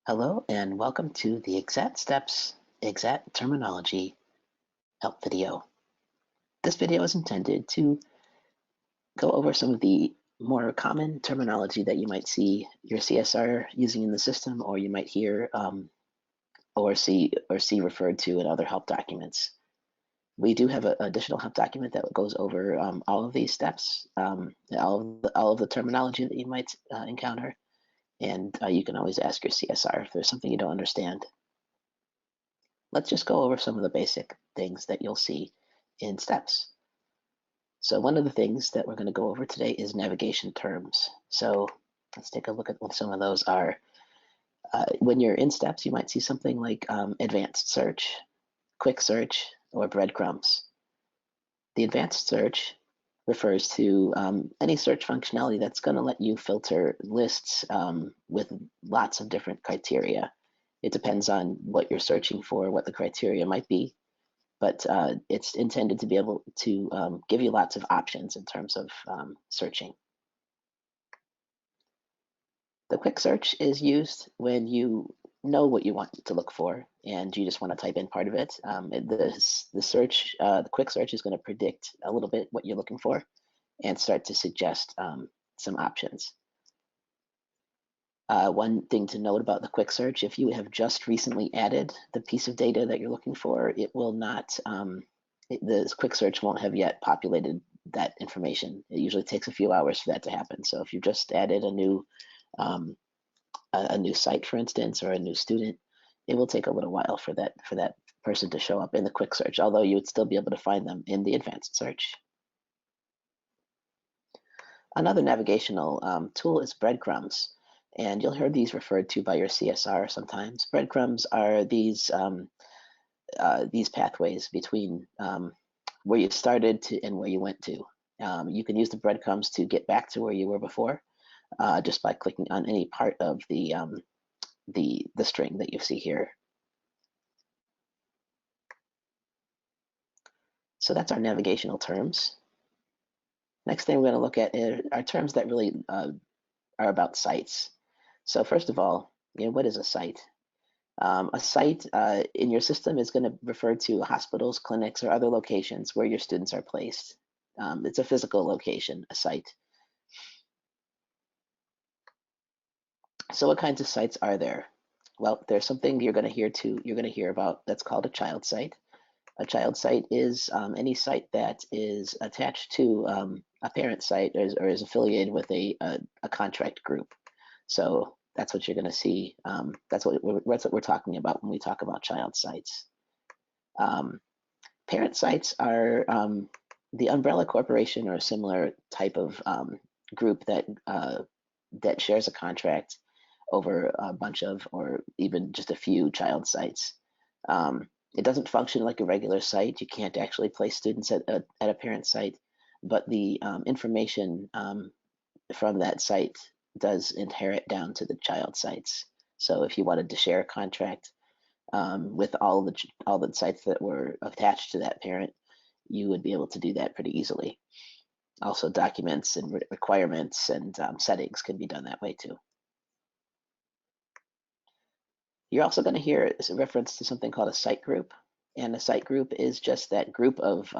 Hello and welcome to the Exxat STEPS Exxat Terminology Help video. This video is intended to go over some of the more common terminology that you might see your CSR using in the system, or you might hear or see referred to in other help documents. We do have an additional help document that goes over all of these steps, all of the terminology that you might encounter, and you can always ask your CSR if there's something you don't understand. Let's just go over some of the basic things that you'll see in STEPS. So one of the things that we're going to go over today is navigation terms. So let's take a look at what some of those are. When you're in STEPS, you might see something like advanced search, quick search, or breadcrumbs. The advanced search refers to any search functionality that's going to let you filter lists with lots of different criteria. It depends on what you're searching for, what the criteria might be, but it's intended to be able to give you lots of options in terms of searching. The quick search is used when you know what you want to look for and you just want to type in part of it. The quick search is going to predict a little bit what you're looking for and start to suggest some options. One thing to note about the quick search, if you have just recently added the piece of data that you're looking for, it will not, the quick search won't have yet populated that information. It usually takes a few hours for that to happen. So if you just added a new site, for instance, or a new student, it will take a little while for that person to show up in the quick search, although you would still be able to find them in the advanced search. Another navigational tool is breadcrumbs, and you'll hear these referred to by your CSR sometimes. Breadcrumbs are these pathways between where you started to and where you went to. You can use the breadcrumbs to get back to where you were before, just by clicking on any part of the string that you see here. So that's our navigational terms. Next thing we're going to look at are terms that really are about sites. So first of all, what is a site? A site in your system is going to refer to hospitals, clinics, or other locations where your students are placed. It's a physical location, a site. So what kinds of sites are there? Well, there's something you're going to hear about that's called a child site. A child site is any site that is attached to a parent site or is affiliated with a contract group. So that's what you're going to see. That's what we're talking about when we talk about child sites. Parent sites are the umbrella corporation or a similar type of group that shares a contract over a bunch of, or even just a few child sites. It doesn't function like a regular site. You can't actually place students at a parent site, but the information from that site does inherit down to the child sites. So if you wanted to share a contract with all the sites that were attached to that parent, you would be able to do that pretty easily. Also, documents and requirements and settings can be done that way too. You're also going to hear a reference to something called a site group, and a site group is just that group of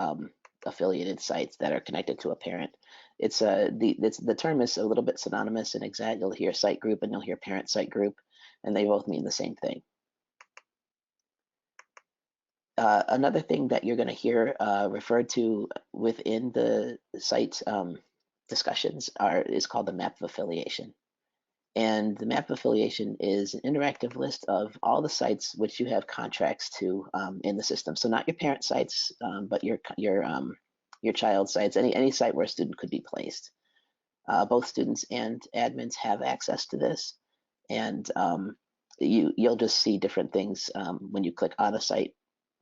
affiliated sites that are connected to a parent. The term is a little bit synonymous in Exxat. You'll hear site group and you'll hear parent site group, and they both mean the same thing. Another thing that you're going to hear referred to within the site discussions is called the map of affiliation. And the map of affiliation is an interactive list of all the sites which you have contracts to in the system. So not your parent sites, but your child sites, any site where a student could be placed. Both students and admins have access to this, and you'll just see different things when you click on a site,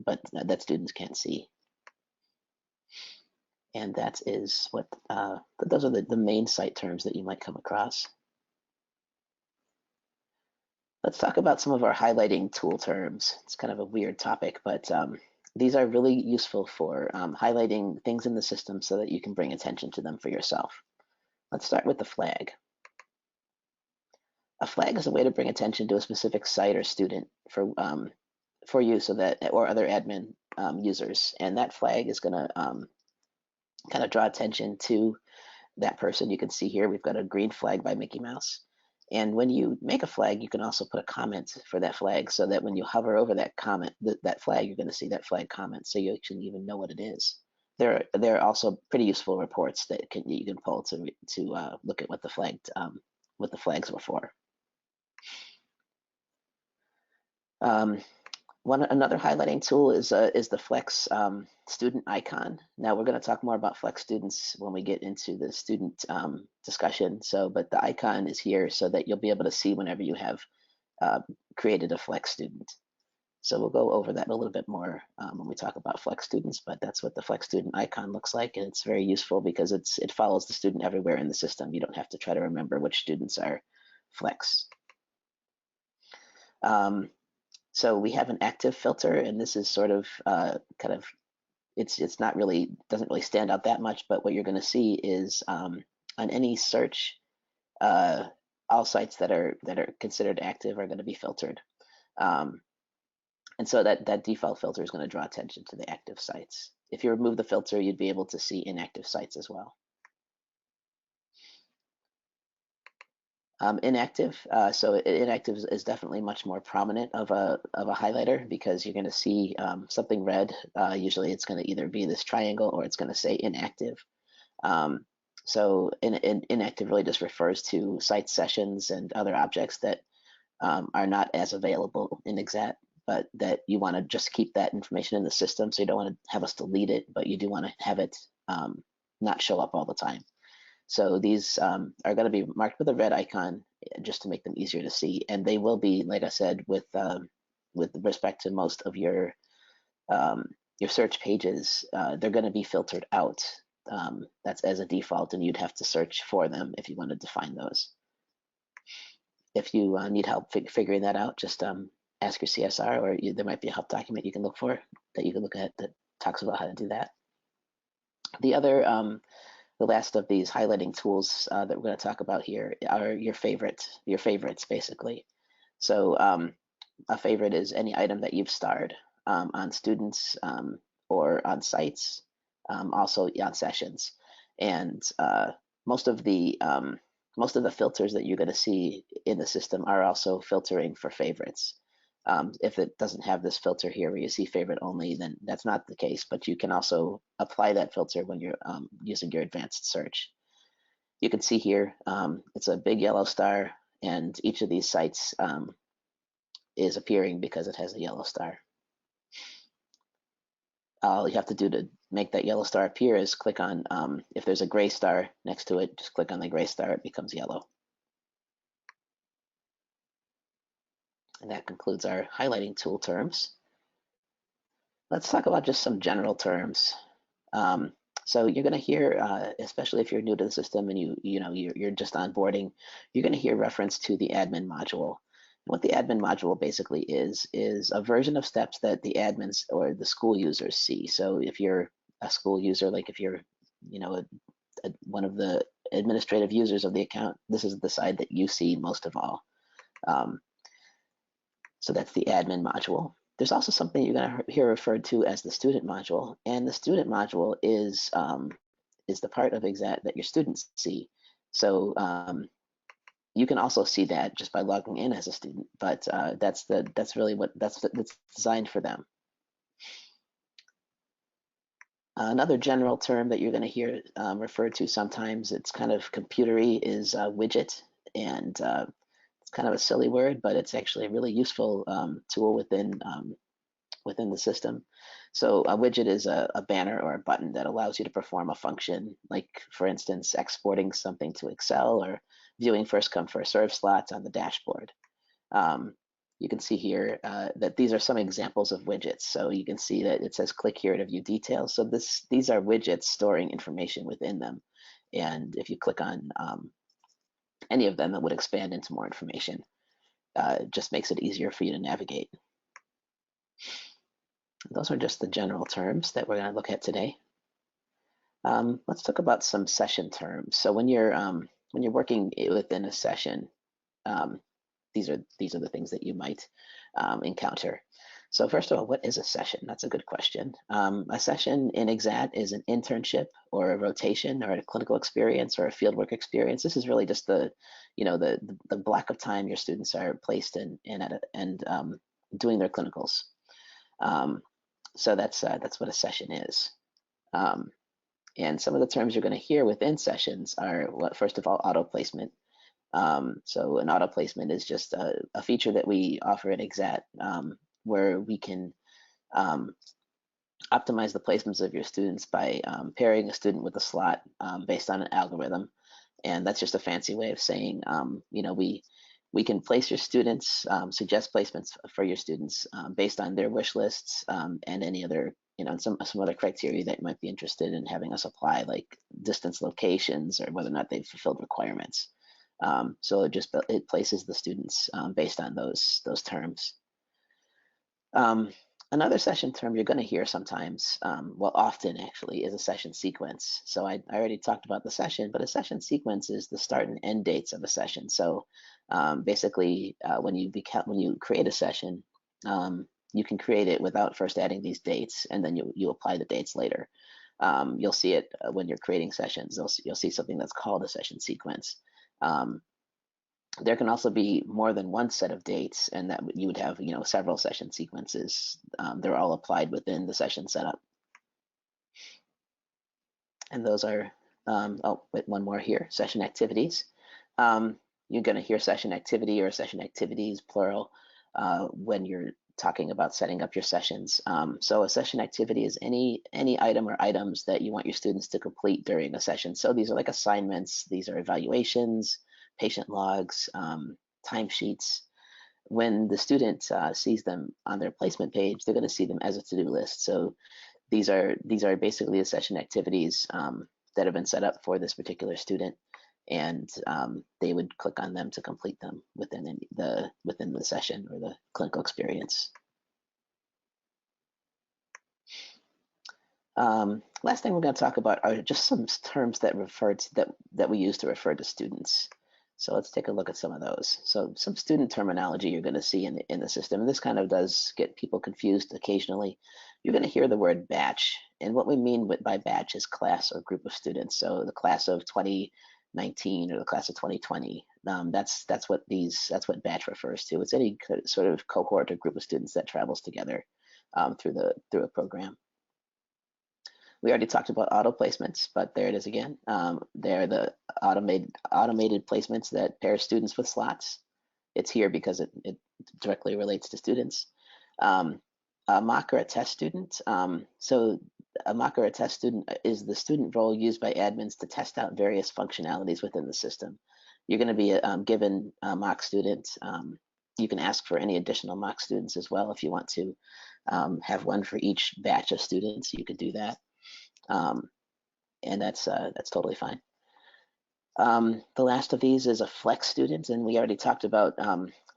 but that students can't see. And that is what those are the main site terms that you might come across. Let's talk about some of our highlighting tool terms. It's kind of a weird topic, but these are really useful for highlighting things in the system so that you can bring attention to them for yourself. Let's start with the flag. A flag is a way to bring attention to a specific site or student for you, so that, or other admin users, and that flag is going to kind of draw attention to that person. You can see here we've got a green flag by Mickey Mouse. And when you make a flag, you can also put a comment for that flag, so that when you hover over that comment, that flag, you're going to see that flag comment, so you actually even know what it is. There are also pretty useful reports that you can pull to look at what the flags were for. Another highlighting tool is the Flex student icon. Now we're going to talk more about Flex students when we get into the student discussion. But the icon is here so that you'll be able to see whenever you have created a Flex student. So we'll go over that a little bit more when we talk about Flex students, but that's what the Flex student icon looks like, and it's very useful because it follows the student everywhere in the system. You don't have to try to remember which students are Flex. So we have an active filter, and this is sort of kind of, it's not really, doesn't really stand out that much, but what you're going to see is on any search, all sites that are considered active are going to be filtered. And so that default filter is going to draw attention to the active sites. If you remove the filter, you'd be able to see inactive sites as well. Inactive, so inactive is definitely much more prominent of a highlighter, because you're going to see something red. Usually it's going to either be this triangle or it's going to say inactive. So inactive really just refers to site sessions and other objects that are not as available in Exxat, but that you want to just keep that information in the system. So you don't want to have us delete it, but you do want to have it not show up all the time. So these are going to be marked with a red icon just to make them easier to see, and they will be, like I said, with respect to most of your search pages, they're going to be filtered out. That's as a default, and you'd have to search for them if you wanted to find those. If you need help figuring that out, just ask your CSR, or there might be a help document you can look for that you can look at that talks about how to do that. The last of these highlighting tools that we're going to talk about here are your favorites, basically. So a favorite is any item that you've starred on students or on sites, also on sessions. And most of the filters that you're going to see in the system are also filtering for favorites. If it doesn't have this filter here where you see favorite only, then that's not the case, but you can also apply that filter when you're using your advanced search. You can see here, it's a big yellow star, and each of these sites is appearing because it has a yellow star. All you have to do to make that yellow star appear is click on, if there's a gray star next to it, just click on the gray star, it becomes yellow. And that concludes our highlighting tool terms. Let's talk about just some general terms. So you're going to hear, especially if you're new to the system and you're just onboarding, you're going to hear reference to the admin module. What the admin module basically is a version of steps that the admins or the school users see. So if you're a school user, like if you're, one of the administrative users of the account, this is the side that you see most of all. So that's the admin module. There's also something you're going to hear referred to as the student module, and the student module is the part of Exxat that your students see. So you can also see that just by logging in as a student, but that's designed for them. Another general term that you're going to hear referred to sometimes, it's kind of computery, is widget, and it's kind of a silly word, but it's actually a really useful tool within the system. So a widget is a banner or a button that allows you to perform a function, like for instance, exporting something to Excel or viewing first come first serve slots on the dashboard. You can see here that these are some examples of widgets. So you can see that it says click here to view details. So these are widgets storing information within them. And if you click on any of them, it would expand into more information. It just makes it easier for you to navigate. Those are just the general terms that we're going to look at today. Let's talk about some session terms. So when you're working within a session, these are the things that you might encounter. So first of all, what is a session? That's a good question. A session in Exxat is an internship or a rotation or a clinical experience or a fieldwork experience. This is really just the, the block of time your students are placed in and doing their clinicals. So that's what a session is. And some of the terms you're going to hear within sessions are, first of all, auto placement. So an auto placement is just a feature that we offer at Exxat where we can optimize the placements of your students by pairing a student with a slot based on an algorithm. And that's just a fancy way of saying, we can place your students, suggest placements for your students based on their wish lists and any other, some other criteria that you might be interested in having us apply, like distance locations or whether or not they've fulfilled requirements. So it places the students based on those terms. Another session term you're going to hear sometimes, well, often actually, is a session sequence. So I already talked about the session, but a session sequence is the start and end dates of a session. So basically, when you create a session, you can create it without first adding these dates, and then you apply the dates later. You'll see it when you're creating sessions. You'll see something that's called a session sequence. There can also be more than one set of dates, and that you would have, several session sequences. They're all applied within the session setup. And those are, oh, wait, one more here, session activities. You're going to hear session activity or session activities, plural, when you're talking about setting up your sessions. So a session activity is any item or items that you want your students to complete during a session. So these are like assignments, these are evaluations, patient logs, timesheets. When the student sees them on their placement page, they're going to see them as a to-do list. So these are basically the session activities that have been set up for this particular student, and they would click on them to complete them within the session or the clinical experience. Last thing we're going to talk about are just some terms that we use to refer to students. So let's take a look at some of those. So some student terminology you're going to see in the system. And this kind of does get people confused occasionally. You're going to hear the word batch, and what we mean by batch is class or group of students. So the class of 2019 or the class of 2020. That's what batch refers to. It's any sort of cohort or group of students that travels together through a program. We already talked about auto placements, but there it is again. They're the automated placements that pair students with slots. It's here because it directly relates to students. A mock or a test student. So a mock or a test student is the student role used by admins to test out various functionalities within the system. You're going to be given a mock student. You can ask for any additional mock students as well if you want to have one for each batch of students. You could do that. And that's totally fine. The last of these is a flex student, and we already talked about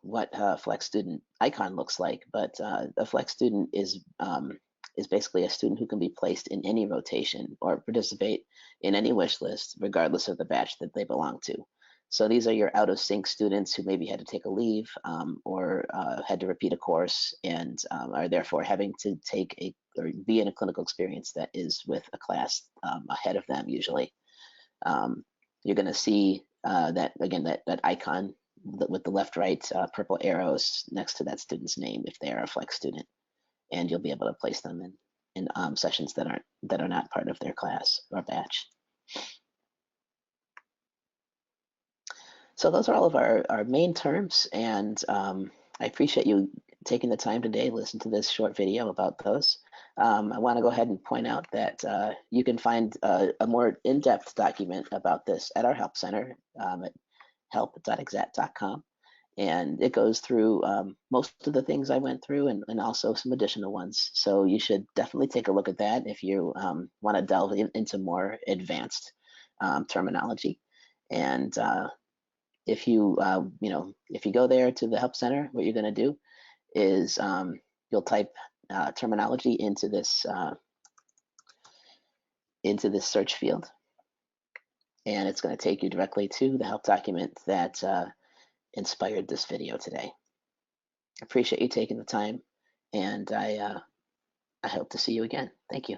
what a flex student icon looks like, but a flex student is basically a student who can be placed in any rotation or participate in any wish list, regardless of the batch that they belong to. So these are your out of sync students who maybe had to take a leave or had to repeat a course and are therefore having to take or be in a clinical experience that is with a class ahead of them usually. You're going to see that icon with the left-right purple arrows next to that student's name if they are a flex student, and you'll be able to place them in sessions that are not part of their class or batch. So those are all of our main terms, and I appreciate you taking the time today to listen to this short video about those. I want to go ahead and point out that you can find a more in-depth document about this at our Help Center at help.exxat.com. And it goes through most of the things I went through and also some additional ones. So you should definitely take a look at that if you want to delve into more advanced terminology. And if you go there to the Help Center, what you're going to do is you'll type terminology into this search field, and it's going to take you directly to the help document that inspired this video today. I appreciate you taking the time, and I hope to see you again. Thank you.